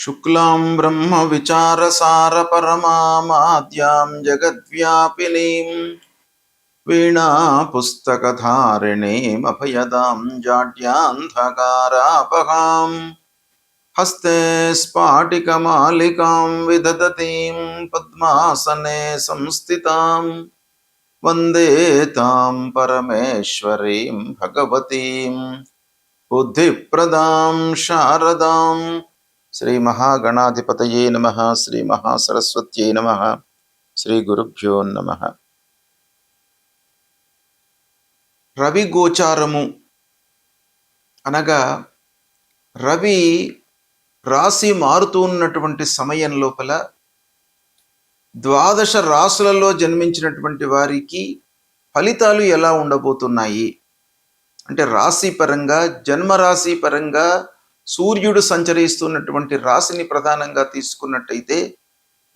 శుక్లాం బ్రహ్మ విచారసార పరమామాద్యాం జగద్వ్యాపినీం వీణా పుస్తకధారిణీం అభయదాం జాడ్యాంధకారాపహాం హస్తే స్ఫాటికమాలికాం విదదతీం పద్మాసనే సంస్థితాం వందే తాం పరమేశ్వరీం భగవతీం బుద్ధిప్రదాం శారదాం. శ్రీ మహాగణాధిపతయే నమః. శ్రీ మహాసరస్వత్యై నమః. శ్రీ గురుభ్యో నమః. రవి గోచారము అనగా రవి రాశి మారుతున్నటువంటి సమయం లోపల ద్వాదశ రాశులలో జన్మించినటువంటి వారికి ఫలితాలు ఎలా ఉండబోతున్నాయి అంటే రాశి పరంగా, జన్మరాశి పరంగా సూర్యుడు సంచరిస్తున్నటువంటి రాశిని ప్రధానంగా తీసుకున్నట్టయితే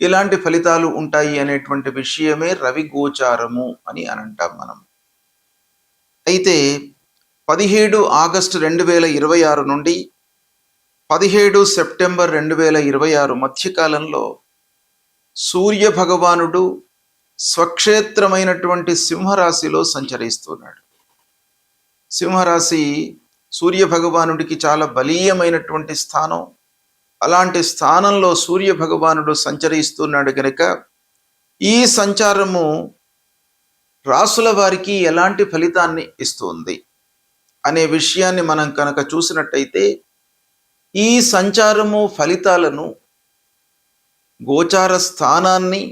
ఇలాంటి ఫలితాలు ఉంటాయి అనేటువంటి విషయమే రవి గోచారము అని అంటాం మనం. అయితే 17 ఆగస్టు 2026 నుండి 17 సెప్టెంబర్ 2026 మధ్యకాలంలో సూర్య భగవానుడు స్వక్షేత్రమైనటువంటి సింహరాశిలో సంచరిస్తున్నాడు. సింహరాశి సూర్య భగవానుడికి చాలా బలీయమైనటువంటి స్థానం. అలాంటి స్థానంలో సూర్య భగవానుడు సంచరిస్తున్నాడు కనుక ఈ సంచారము రాసుల వారికి ఎలాంటి ఫలితాన్ని ఇస్తుంది అనే విషయాన్ని మనం కనుక చూసినట్టయితే ఈ సంచారము ఫలితాలను గోచార స్థానాన్ని,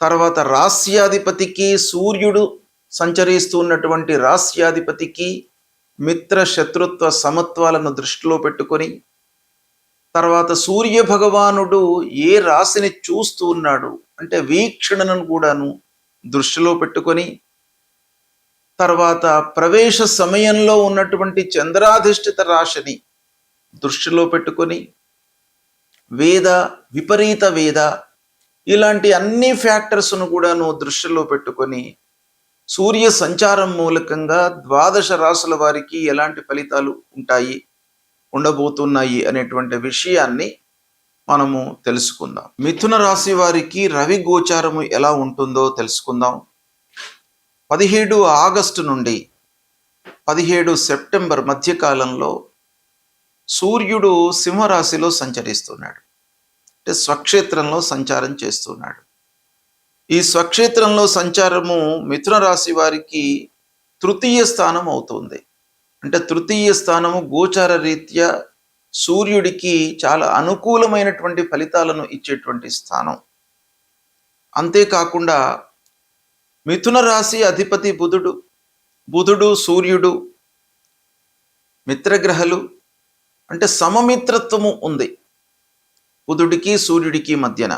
తర్వాత రాస్యాధిపతికి, సూర్యుడు సంచరిస్తున్నటువంటి రాస్యాధిపతికి మిత్ర శత్రుత్వ సమత్వాలను దృష్టిలో పెట్టుకొని, తర్వాత సూర్య భగవానుడు ఏ రాశిని చూస్తూ ఉన్నాడు అంటే వీక్షణను కూడాను దృష్టిలో పెట్టుకొని, తర్వాత ప్రవేశ సమయంలో ఉన్నటువంటి చంద్రాధిష్ఠిత రాశిని దృష్టిలో పెట్టుకొని, వేద, విపరీత వేద ఇలాంటి అన్ని ఫ్యాక్టర్స్ను కూడాను దృష్టిలో పెట్టుకొని సూర్య సంచారం మూలకంగా ద్వాదశ రాశుల వారికి ఎలాంటి ఫలితాలు ఉండబోతున్నాయి అనేటువంటి విషయాన్ని మనము తెలుసుకుందాం. మిథున రాశి వారికి రవి గోచారము ఎలా ఉంటుందో తెలుసుకుందాం. 17 ఆగస్టు నుండి 17 సెప్టెంబర్ మధ్యకాలంలో సూర్యుడు సింహరాశిలో సంచరిస్తున్నాడు. అంటే స్వక్షేత్రంలో సంచారం చేస్తున్నాడు. ఈ స్వక్షేత్రంలో సంచారము మిథున రాశి వారికి తృతీయ స్థానం అవుతుంది. అంటే తృతీయ స్థానము గోచార రీత్యా సూర్యుడికి చాలా అనుకూలమైనటువంటి ఫలితాలను ఇచ్చేటువంటి స్థానం. అంతేకాకుండా మిథున రాశి అధిపతి బుధుడు సూర్యుడు మిత్రగ్రహాలు, అంటే సమమిత్రత్వము ఉంది బుధుడికి సూర్యుడికి మధ్యన.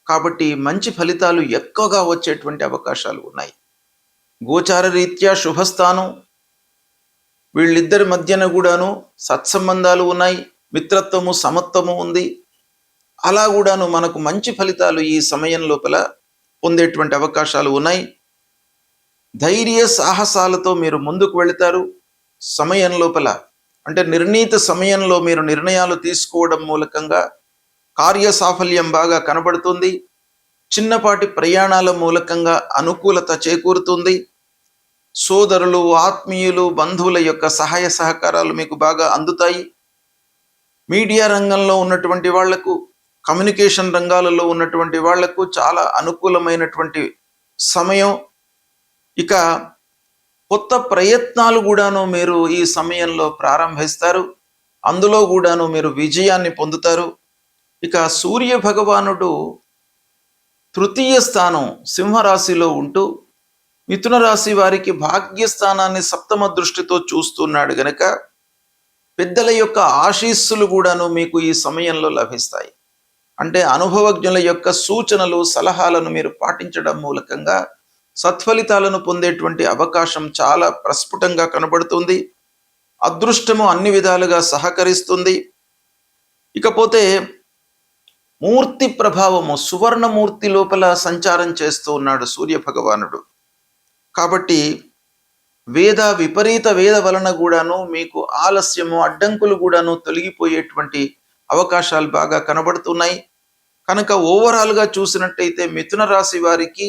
కాబట్టి మంచి ఫలితాలు ఎక్కువగా వచ్చేటువంటి అవకాశాలు ఉన్నాయి. గోచార రీత్యా శుభస్థానం, వీళ్ళిద్దరి మధ్యన కూడాను సత్సంబంధాలు ఉన్నాయి, మిత్రత్వము సమత్వము ఉంది. అలా కూడాను మనకు మంచి ఫలితాలు ఈ సమయం లోపల పొందేటువంటి అవకాశాలు ఉన్నాయి. ధైర్య సాహసాలతో మీరు ముందుకు వెళతారు. సమయం లోపల అంటే నిర్ణీత సమయంలో మీరు నిర్ణయాలు తీసుకోవడం మూలకంగా కార్య సాఫల్యం బాగా కనబడుతుంది. చిన్నపాటి ప్రయాణాల మూలకంగా అనుకూలత చేకూరుతుంది. సోదరులు, ఆత్మీయులు, బంధువుల యొక్క సహాయ సహకారాలు మీకు బాగా అందుతాయి. మీడియా రంగంలో ఉన్నటువంటి వాళ్లకు, కమ్యూనికేషన్ రంగాలలో ఉన్నటువంటి వాళ్లకు చాలా అనుకూలమైనటువంటి సమయం. ఇక కొత్త ప్రయత్నాలు కూడాను మీరు ఈ సమయంలో ప్రారంభిస్తారు. అందులో కూడాను మీరు విజయాన్ని పొందుతారు. ఇక సూర్య భగవానుడు తృతీయ స్థానం సింహరాశిలో ఉంటూ మిథున రాశి వారికి భాగ్యస్థానాన్ని సప్తమ దృష్టితో చూస్తున్నాడు గనక పెద్దల యొక్క ఆశీస్సులు కూడాను మీకు ఈ సమయంలో లభిస్తాయి. అంటే అనుభవజ్ఞుల యొక్క సూచనలు, సలహాలను మీరు పాటించడం మూలకంగా సత్ఫలితాలను పొందేటువంటి అవకాశం చాలా ప్రస్ఫుటంగా కనబడుతుంది. అదృష్టము అన్ని విధాలుగా సహకరిస్తుంది. ఇకపోతే మూర్తి ప్రభావము, సువర్ణమూర్తి లోపల సంచారం చేస్తూ ఉన్నాడు సూర్య భగవానుడు. కాబట్టి విపరీత వేద వలన కూడాను మీకు ఆలస్యము, అడ్డంకులు కూడాను తొలగిపోయేటువంటి అవకాశాలు బాగా కనబడుతున్నాయి. కనుక ఓవరాల్గా చూసినట్టయితే మిథున రాశి వారికి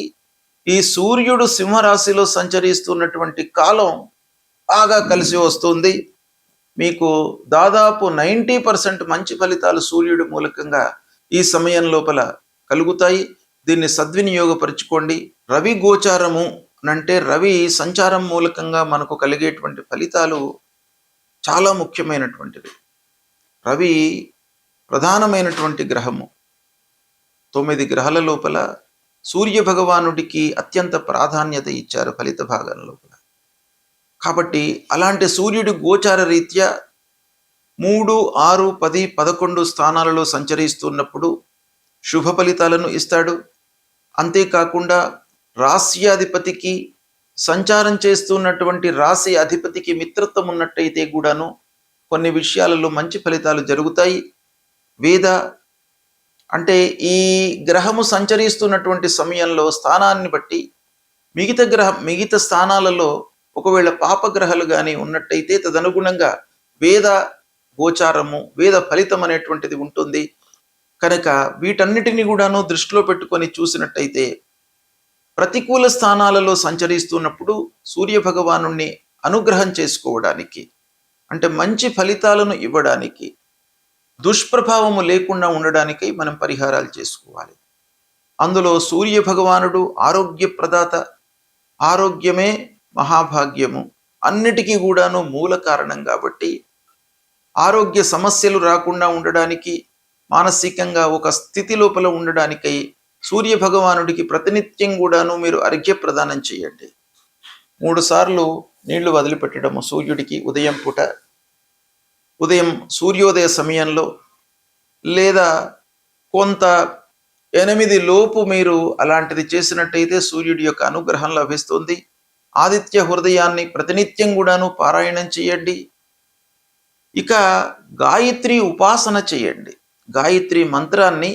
ఈ సూర్యుడు సింహరాశిలో సంచరిస్తున్నటువంటి కాలం బాగా కలిసి వస్తుంది. మీకు దాదాపు 90% మంచి ఫలితాలు సూర్యుడు మూలకంగా ఈ సమయం లోపల కలుగుతాయి. దీన్ని సద్వినియోగపరుచుకోండి. రవి గోచారము అంటే రవి సంచారం మూలకంగా మనకు కలిగేటువంటి ఫలితాలు చాలా ముఖ్యమైనటువంటివి. రవి ప్రధానమైనటువంటి గ్రహము. 9 గ్రహాల లోపల సూర్య భగవానుడికి అత్యంత ప్రాధాన్యత ఇచ్చారు ఫలిత భాగం లోపల. కాబట్టి అలాంటి సూర్యుడి గోచార రీత్యా 3, 6, 10, 11 స్థానాలలో సంచరిస్తున్నప్పుడు శుభ ఫలితాలను ఇస్తాడు. అంతేకాకుండా రాశ్యాధిపతికి సంచారం చేస్తున్నటువంటి రాశి అధిపతికి మిత్రత్వం ఉన్నట్టయితే కూడాను కొన్ని విషయాలలో మంచి ఫలితాలు జరుగుతాయి. వేద అంటే ఈ గ్రహము సంచరిస్తున్నటువంటి సమయంలో స్థానాన్ని బట్టి మిగతా స్థానాలలో ఒకవేళ పాపగ్రహాలు కానీ ఉన్నట్టయితే తదనుగుణంగా వేద గోచారము వేద ఫలితం అనేటువంటిది ఉంటుంది. కనుక వీటన్నిటిని కూడాను దృష్టిలో పెట్టుకొని చూసినట్టయితే ప్రతికూల స్థానాలలో సంచరిస్తున్నప్పుడు సూర్య భగవాను అనుగ్రహం చేసుకోవడానికి అంటే మంచి ఫలితాలను ఇవ్వడానికి దుష్ప్రభావము లేకుండా ఉండడానికి మనం పరిహారాలు చేసుకోవాలి. అందులో సూర్య భగవానుడు ఆరోగ్య ప్రదాత, ఆరోగ్యమే మహాభాగ్యము, అన్నిటికీ కూడాను మూల కారణం. కాబట్టి ఆరోగ్య సమస్యలు రాకుండా ఉండడానికి మానసికంగా ఒక స్థితి లోపల ఉండడానికై సూర్య భగవానుడికి ప్రతినిత్యం కూడాను మీరు అర్ఘ్య ప్రదానం చేయండి. 3 సార్లు నీళ్లు వదిలిపెట్టడము సూర్యుడికి ఉదయం పూట, ఉదయం సూర్యోదయ సమయంలో, లేదా కొంత 8 లోపు మీరు అలాంటిది చేసినట్టయితే సూర్యుడి యొక్క అనుగ్రహం లభిస్తుంది. ఆదిత్య హృదయాన్ని ప్రతినిత్యం కూడాను పారాయణం చేయండి. ఇక గాయత్రి ఉపాసన చేయండి. గాయత్రి మంత్రాన్ని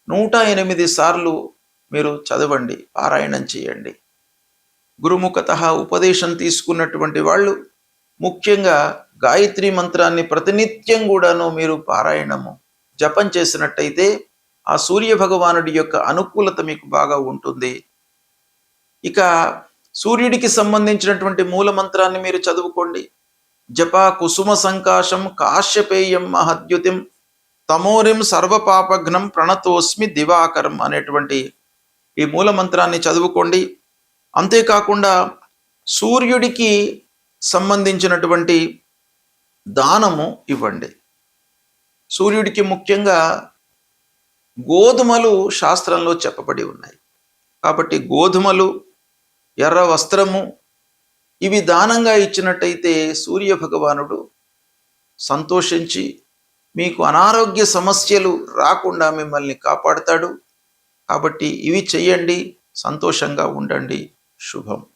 108 సార్లు మీరు చదవండి, పారాయణం చేయండి. గురుముఖత ఉపదేశం తీసుకున్నటువంటి వాళ్ళు ముఖ్యంగా గాయత్రి మంత్రాన్ని ప్రతినిత్యం కూడాను మీరు పారాయణము జపం చేసినట్టయితే ఆ సూర్య భగవానుడి యొక్క అనుకూలత మీకు బాగా ఉంటుంది. ఇక సూర్యుడికి సంబంధించినటువంటి మూల మంత్రాన్ని మీరు చదువుకోండి. జప కుసుమ సంకాశం కాశ్యపేయం మహద్యుతిం తమోరిం సర్వపాపఘ్నం ప్రణతోస్మి దివాకరం అనేటువంటి ఈ మూల మంత్రాన్ని చదువుకోండి. అంతేకాకుండా సూర్యుడికి సంబంధించినటువంటి దానము ఇవ్వండి. సూర్యుడికి ముఖ్యంగా గోధుమలు శాస్త్రంలో చెప్పబడి ఉన్నాయి. కాబట్టి గోధుమలు, ఎర్ర వస్త్రము ఇవి దానంగా ఇచ్చినట్టయితే సూర్య భగవానుడు సంతోషించి మీకు అనారోగ్య సమస్యలు రాకుండా మిమ్మల్ని కాపాడుతాడు. కాబట్టి ఇవి చెయ్యండి, సంతోషంగా ఉండండి. శుభం.